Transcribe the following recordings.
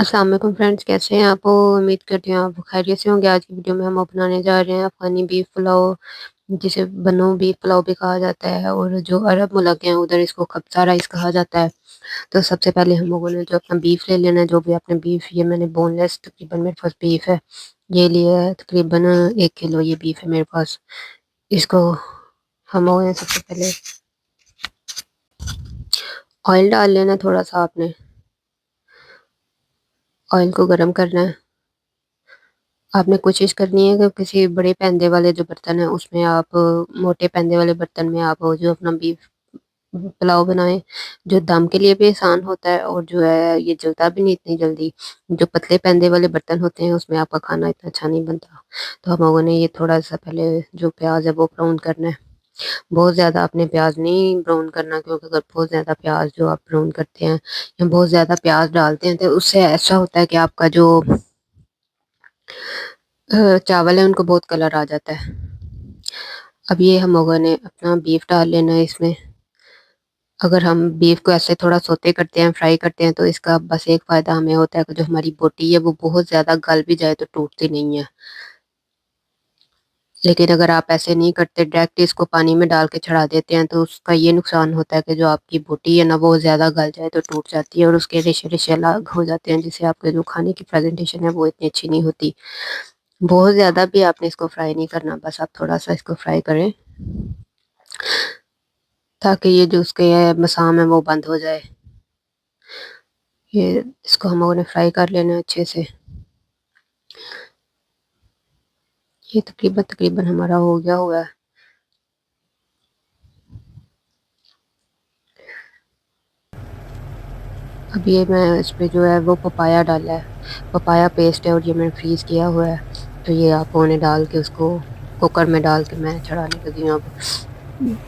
अस्सलाम वालेकुम फ्रेंड्स, कैसे हैं आप? उम्मीद करती हूँ आप खैरियत से होंगे। आज की वीडियो में हम अपनाने जा रहे हैं अफ़गानी बीफ पुलाव, जिसे बनो बीफ पुलाव भी कहा जाता है, और जो अरब मुल्क हैं उधर इसको कब्सा राइस कहा जाता है। तो सबसे पहले हम लोगों ने जो अपना बीफ ले लेना है, जो भी आपने बीफ, ये मैंने बोनलेस तकरीबन मेरे पास बीफ है, ये लिया है। तकरीबन 1 किलो ये बीफ है मेरे पास। इसको हम लोगों ने सबसे पहले ऑयल डाल लेना है थोड़ा सा। आपने ऑयल को गर्म करना है। आपने कोशिश करनी है कि किसी बड़े पैंदे वाले जो बर्तन है उसमें आप, मोटे पैंदे वाले बर्तन में आप वो जो अपना बीफ पुलाव बनाएं, जो दम के लिए भी आसान होता है और जो है ये जलता भी नहीं इतनी जल्दी। जो पतले पैंदे वाले बर्तन होते हैं उसमें आपका खाना इतना अच्छा नहीं बनता। तो हम लोगों ने ये थोड़ा सा पहले जो प्याज है वो ब्राउन करना है। बहुत ज़्यादा आपने प्याज नहीं ब्राउन करना, क्योंकि अगर बहुत ज़्यादा प्याज जो आप ब्राउन करते हैं या बहुत ज़्यादा प्याज डालते हैं तो उससे ऐसा होता है कि आपका जो चावल है उनको बहुत कलर आ जाता है। अब ये हम लोगों ने अपना बीफ डाल लेना है इसमें। अगर हम बीफ को ऐसे थोड़ा सोते करते हैं, फ्राई करते हैं, तो इसका बस एक फ़ायदा हमें होता है कि जो हमारी बोटी है वो बहुत ज़्यादा गल भी जाए तो टूटती नहीं है। लेकिन अगर आप ऐसे नहीं करते, डायरेक्ट इसको पानी में डाल के चढ़ा देते हैं, तो उसका ये नुकसान होता है कि जो आपकी बोटी है ना वो ज़्यादा गल जाए तो टूट जाती है और उसके रेशे रेशे अलग हो जाते हैं, जिससे आपके जो खाने की प्रेजेंटेशन है वो इतनी अच्छी नहीं होती। बहुत ज़्यादा भी आपने इसको फ्राई नहीं करना, बस आप थोड़ा सा इसको फ्राई करें ताकि ये जो उसके मसाम है वो बंद हो जाए। ये इसको हम लोगों ने फ्राई कर लेना है अच्छे से। ये तकरीबन तकरीबन हमारा हो गया हुआ है। अब ये मैं इस पे जो है वो पपाया डाला है, पपाया पेस्ट है, और ये मैंने फ्रीज़ किया हुआ है। तो ये आप ने डाल के उसको कुकर में डाल के मैं चढ़ाने लगी हूँ अब।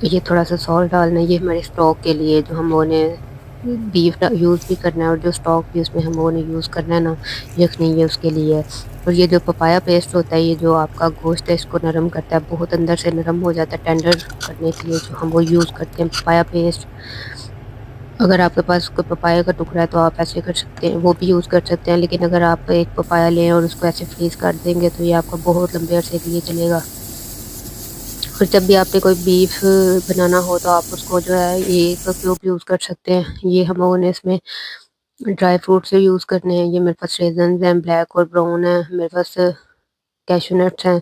ये थोड़ा सा सॉल्ट डालना है, ये हमारे स्टॉक के लिए जो हम लोगों ने बीफ यूज़ भी करना है, और जो स्टॉक भी उसमें हम लोगों ने यूज़ करना है ना, यखनी, ये उसके लिए है। और ये जो पपाया पेस्ट होता है ये जो आपका गोश्त है इसको नरम करता है, बहुत अंदर से नरम हो जाता है। टेंडर करने के लिए जो हम वो यूज़ करते हैं पपाया पेस्ट। अगर आपके पास कोई पपाया का टुकड़ा है तो आप ऐसे कर सकते हैं, वो भी यूज़ कर सकते हैं। लेकिन अगर आप एक पपाया लें और उसको ऐसे फ्रीज़ कर देंगे तो ये आपका बहुत लंबे अरसे के लिए चलेगा। और जब भी आपने कोई बीफ बनाना हो तो आप उसको जो है ये एक क्यूब यूज़ कर सकते हैं। ये हम लोगों ने इसमें ड्राई फ्रूट से यूज़ करने हैं। ये मेरे पास रेजन्स हैं, ब्लैक और ब्राउन है, मेरे पास कैशू नट्स हैं,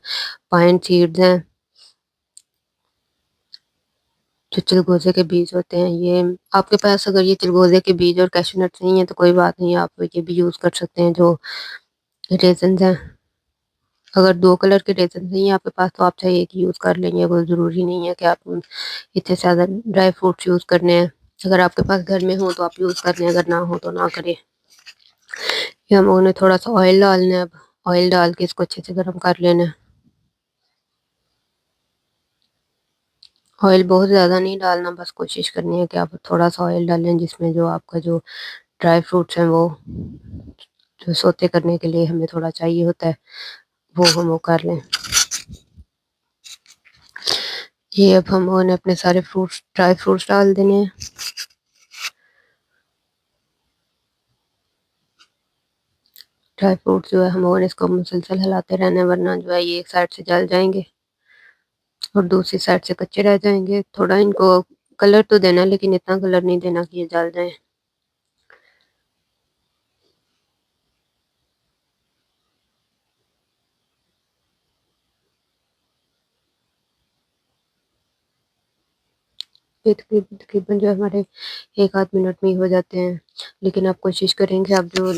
पाइन सीड्स हैं, जो चिलगोज़े के बीज होते हैं। ये आपके पास अगर ये चिलगोज़े के बीज और कैशू नट्स नहीं है तो कोई बात नहीं, आप ये भी यूज़ कर सकते हैं जो रेजन्स हैं। अगर 2 कलर के रेज़न नहीं है आपके पास तो आप चाहे एक ही यूज़ कर लेंगे, कोई ज़रूरी नहीं है कि आप इतने ज़्यादा ड्राई फ्रूट्स यूज़ करने हैं। अगर आपके पास घर में हो तो आप यूज़ कर लें, अगर ना हो तो ना करें। फिर हम लोगों ने थोड़ा सा ऑयल डालना है। अब ऑयल डाल के इसको अच्छे से गर्म कर लेना है। ऑयल बहुत ज़्यादा नहीं डालना, बस कोशिश करनी है कि आप थोड़ा सा ऑयल डालें जिसमें जो आपका जो ड्राई फ्रूट्स हैं वो जो सोते करने के लिए हमें थोड़ा चाहिए होता है वो हम वो कर लें। ये अब हम लोगों ने अपने सारे फ्रूट्स, ड्राई फ्रूट्स डाल देने हैं। ड्राई फ्रूट्स जो है हम लोगों ने इसको मुसलसल हिलाते रहना है, वरना जो है ये एक साइड से जल जाएंगे और दूसरी साइड से कच्चे रह जाएंगे। थोड़ा इनको कलर तो देना है, लेकिन इतना कलर नहीं देना कि ये जल जाए। ये तकरीबन तकरीबन जो हमारे 1 आध मिनट में ही हो जाते हैं। लेकिन आप कोशिश करेंगे आप जो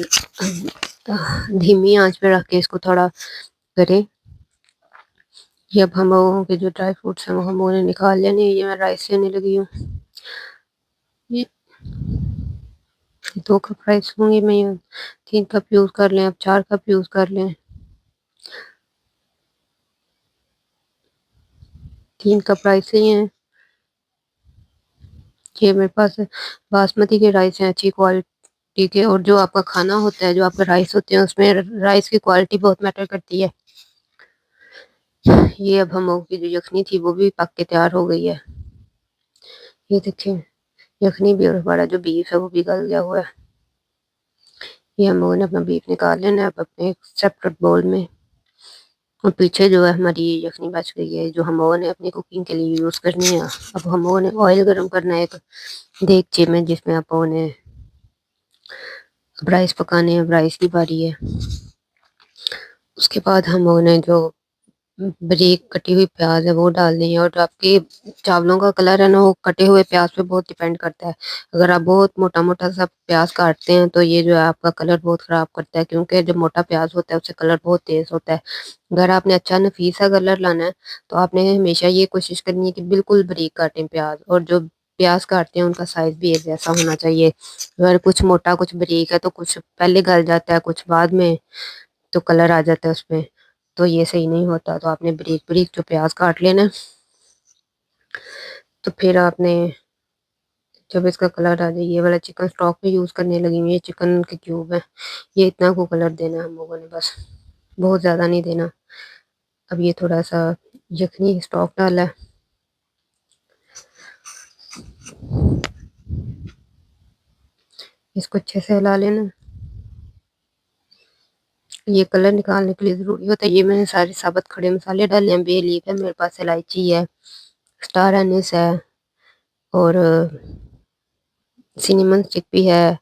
धीमी आंच पे रख के इसको थोड़ा करें। ये अब हम लोगों के जो ड्राई फ्रूट्स हैं वो हम लोगों ने निकाल लेने। ये मैं राइस लेने लगी हूँ। ये 2 कप राइस लूँगी मैं, ये 3 कप यूज़ कर लें, अब 4 कप यूज़ कर लें। 3 कप राइस ही हैं। ये मेरे पास बासमती के राइस हैं अच्छी क्वालिटी के, और जो आपका खाना होता है, जो आपका राइस होते हैं, उसमें राइस की क्वालिटी बहुत मैटर करती है। ये अब हम लोगों की जो यखनी थी वो भी पक के तैयार हो गई है। ये देखिए, यखनी भी और हमारा जो बीफ है वो भी गल गया हुआ है। ये हम लोगों ने अपना बीफ निकाल लेना है अब अपने एक सेपरेट बाउल में। और पीछे जो है हमारी ये यखनी बच गई है जो हम लोगों ने अपनी कुकिंग के लिए यूज़ करनी है। अब हम लोगों ने ऑयल गर्म करना है एक देगची में, जिसमें आप लोगों ने अब राइस पकाने हैं। अब राइस की बारी है। उसके बाद हम लोगों ने जो बारीक कटी हुई प्याज है वो डालनी है। और आपके चावलों का कलर है ना, वो कटे हुए प्याज पे बहुत डिपेंड करता है। अगर आप बहुत मोटा मोटा सा प्याज काटते हैं तो ये जो है आपका कलर बहुत खराब करता है, क्योंकि जो मोटा प्याज होता है उससे कलर बहुत तेज होता है। अगर आपने अच्छा नफीसा कलर लाना है तो आपने हमेशा ये कोशिश करनी है कि बिल्कुल बारीक काटें प्याज। और जो प्याज काटते हैं उनका साइज भी एक जैसा होना चाहिए। अगर कुछ मोटा कुछ बारीक है तो कुछ पहले गल जाता है कुछ बाद में, तो कलर आ जाता है उसमें, तो ये सही नहीं होता। तो आपने बारीक बारीक जो प्याज काट लेना। तो फिर आपने जब इसका कलर आ जाए, ये वाला चिकन स्टॉक में यूज करने लगी हुई है, चिकन के क्यूब है, ये इतना को कलर देना है हम लोगों ने, बस बहुत ज्यादा नहीं देना। अब ये थोड़ा सा यखनी स्टॉक डाला है, इसको अच्छे से हिला लेना। ये कलर निकालने के लिए जरूरी होता है। ये मैंने सारे साबुत खड़े मसाले डाले हैं। बे लीफ है मेरे पास, इलायची है, स्टार एनिस है, और सिनेमन स्टिक भी है।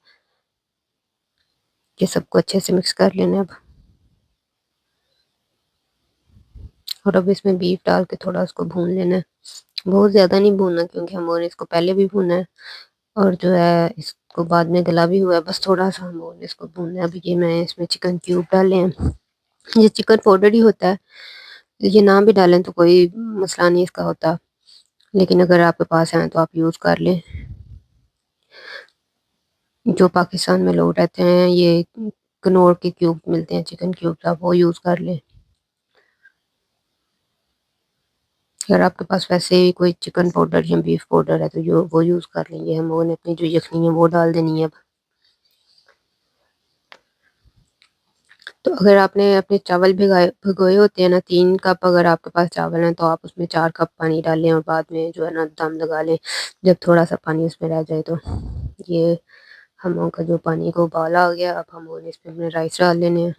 ये सबको अच्छे से मिक्स कर लेना अब। और अब इसमें बीफ डाल के थोड़ा उसको भून लेना है। बहुत ज्यादा नहीं भूनना, क्योंकि हमने इसको पहले भी भूना है और जो है इसको बाद में गला भी हुआ है। बस थोड़ा सा हमने इसको भूनना है। अब ये मैं इसमें चिकन क्यूब डाले हैं। ये चिकन पाउडर ही होता है, ये ना भी डालें तो कोई मसला नहीं इसका होता, लेकिन अगर आपके पास है तो आप यूज कर लें। जो पाकिस्तान में लोग रहते हैं ये कनौर के क्यूब मिलते हैं, चिकन क्यूब, आप वो यूज कर लें। अगर आपके पास वैसे ही कोई चिकन पाउडर या बीफ पाउडर है तो जो वो यूज कर लेंगे। हम लोगों ने अपनी जो यखनी है वो डाल देनी है अब। तो अगर आपने अपने चावल भिगाए भिगोए होते हैं ना, 3 कप अगर आपके पास चावल हैं तो आप उसमें 4 कप पानी डालें और बाद में जो है ना दम लगा लें। जब थोड़ा सा पानी उसमें रह जाए तो ये हम लोगों का जो पानी को उबाला आ गया। अब हम लोगों ने इसमें अपने राइस डाल लेने हैं।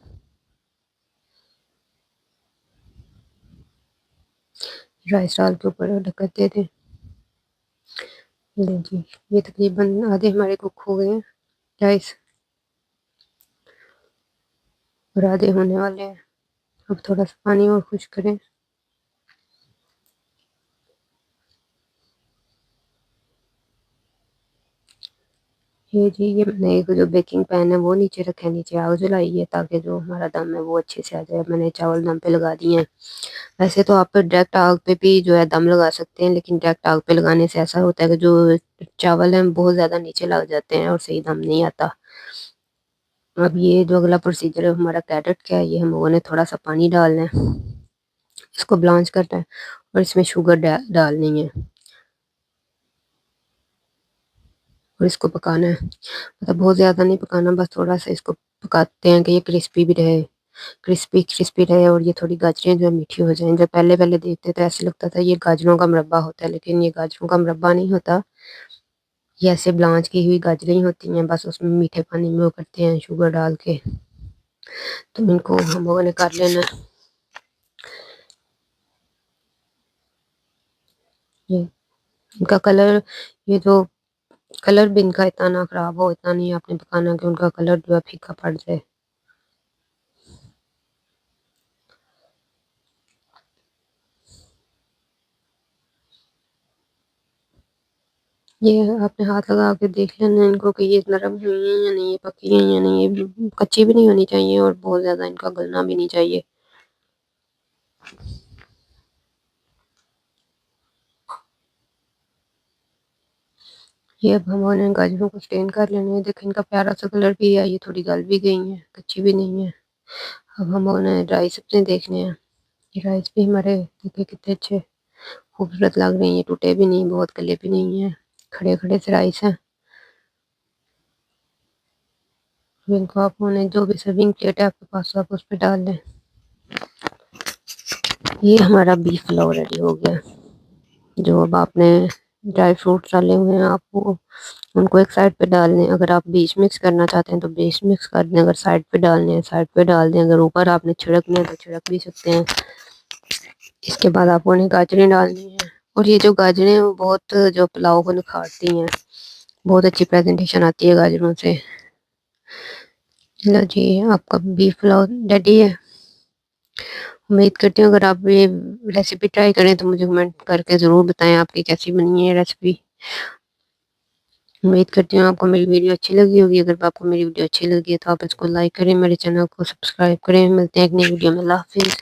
राइस डाल के ऊपर ढक दे दें। ले जी, ये तकरीबन आधे हमारे कुक हो गए हैं राइस, और आधे होने वाले हैं। अब थोड़ा सा पानी और खुश करें। ये जी, ये मैंने एक जो बेकिंग पैन है वो नीचे रखा है, नीचे आग जलाई है ताकि जो हमारा दम है वो अच्छे से आ जाए। मैंने चावल दम पे लगा दिए हैं। वैसे तो आप डायरेक्ट आग पे भी जो है दम लगा सकते हैं, लेकिन डायरेक्ट आग पे लगाने से ऐसा होता है कि जो चावल हैं बहुत ज्यादा नीचे लग जाते हैं और सही दम नहीं आता। अब ये जो अगला प्रोसीजर है हमारा कैरेट का है। ये हम लोगों ने थोड़ा सा पानी डालना है, इसको ब्लांच करना है और इसमें शुगर डालनी है और इसको पकाना है। मतलब बहुत ज्यादा नहीं पकाना, बस थोड़ा सा इसको पकाते हैं कि ये क्रिस्पी भी रहे, क्रिस्पी क्रिस्पी रहे और ये थोड़ी गाजरें जो है मीठी हो जाएं। जब पहले पहले देखते तो ऐसे लगता था ये गाजरों का मुरब्बा होता है, लेकिन ये गाजरों का मुरब्बा नहीं होता। ये ऐसे ब्लांच की हुई गाजरें ही होती हैं, बस उसमें मीठे पानी में वो करते हैं शुगर डाल के। तो इनको हम लोगों ने कर लेना है। ये इनका कलर, ये जो कलर भी इनका इतना ना खराब हो, इतना नहीं आपने पकाना कि उनका कलर जो है फीका पड़ जाए। ये आपने हाथ लगा के देख लेना इनको कि ये नरम हुई हैं या नहीं, ये पकी हैं या नहीं। ये कच्ची भी नहीं होनी चाहिए और बहुत ज्यादा इनका गलना भी नहीं चाहिए। ये अब हमारे गाजरों को स्टेन कर लेना है। देखो इनका प्यारा सा कलर भी है, ये थोड़ी गल भी गई है, कच्ची भी नहीं है। अब हम उन्हें राइस अपने देखने हैं। ये राइस भी हमारे देखे कितने अच्छे खूबसूरत लग रहे हैं, ये टूटे भी नहीं, बहुत गले भी नहीं है, खड़े खड़े से राइस हैं। अब इनको आप उन्हें जो भी सर्विंग प्लेट है आपके पास आप उस पर डाल दें। ये हमारा बीफ पुलाव रेडी हो गया, जो अब आपने ड्राई फ्रूट्स डाले हुए हैं, आपको उनको एक साइड पे डालने हैं। अगर आप बीच मिक्स करना चाहते हैं तो बीच मिक्स कर दें, अगर साइड पे डालने हैं साइड पे डाल दें, अगर ऊपर आपने छिड़कने हैं तो छिड़क भी सकते हैं। इसके बाद आपको उन्हें गाजरें डालनी है, और ये जो गाजरें हैं वो बहुत जो पुलाव को निखारती हैं, बहुत अच्छी प्रेजेंटेशन आती है गाजरों से। लो जी, आपका बीफ पुलाव रेडी है। उम्मीद करती हूँ अगर आप ये रेसिपी ट्राई करें तो मुझे कमेंट करके ज़रूर बताएं आपकी कैसी बनी है रेसिपी। उम्मीद करती हूँ आपको मेरी वीडियो अच्छी लगी होगी। अगर आपको मेरी वीडियो अच्छी लगी है तो आप इसको लाइक करें, मेरे चैनल को सब्सक्राइब करें। मिलते हैं एक नई वीडियो में। अल्लाह हाफिज़।